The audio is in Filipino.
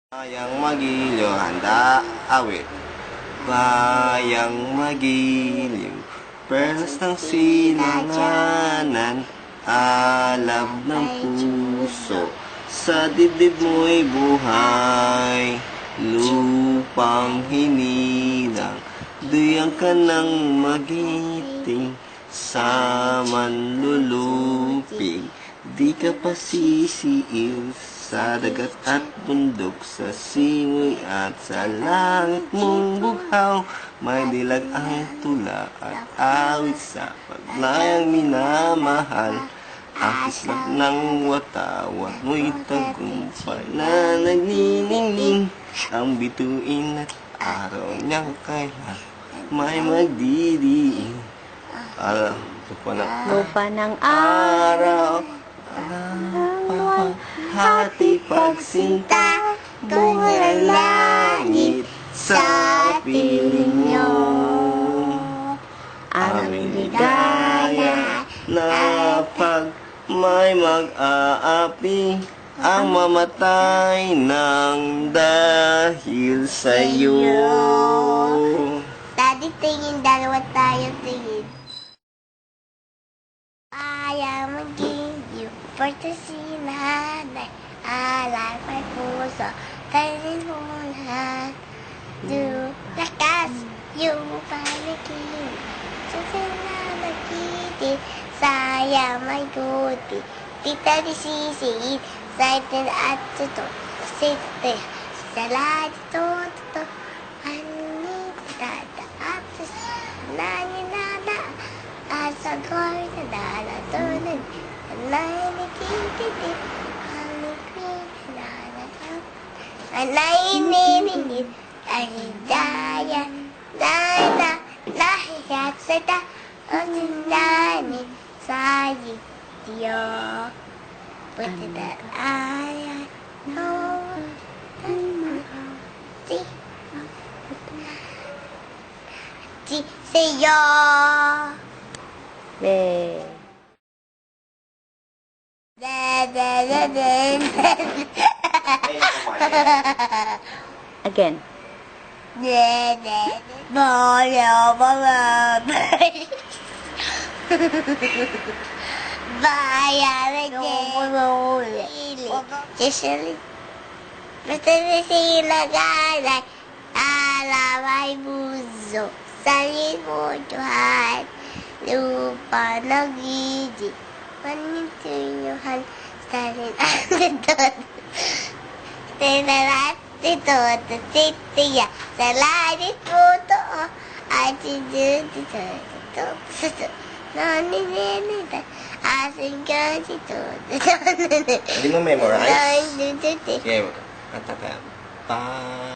Bayang magiliw, handa, awit. Bayang magiliw, perlas ng silanganan, alab ng puso, sa dibdib mo'y buhay, lupang hinilang, duyang ka ng magiting, sa manlulupig, di ka pasisiil, sa dagat at bundok, sa simoy at sa langit mong bughaw, may dilag ang tula at awit sa paglayang minamahal. Ang kislap ng watawat mo'y tagumpay na nagniningning, ang bituin at araw niyang kailan may magdidiin. Lupa ng araw, hati pagsinta, bunga ng langit sa piling nyo. Aming ligaya na pag may mag-aapi, ang mamatay ng dahil sa'yo. Daddy, tingin, dalawa tayo tingin. Ayaw mag-give porto si nanay, alay may puso, kainin mo lahat. Lakas, yung panaginip, susunod sayang may guti, tita di sisiid, sa itin at tuto, siti, sa lahat ito, panin, tata, at nanginada, at sa goy na dalatunod, nanikititi, nainininit, ang hidaya, nahiyat sa ta, ang sinani, sa Diyo. Pwede na ayan, no, Siyo. Again. Alaway buso, salin mo Tuhan, lupa nag-idig, panintinyuhan, salin ang doon. Tinalat ito, titiya, sa langit mo to, at dito, nanininitan, asing ka dito, Hindi mo memorize? Okay, kanta ka.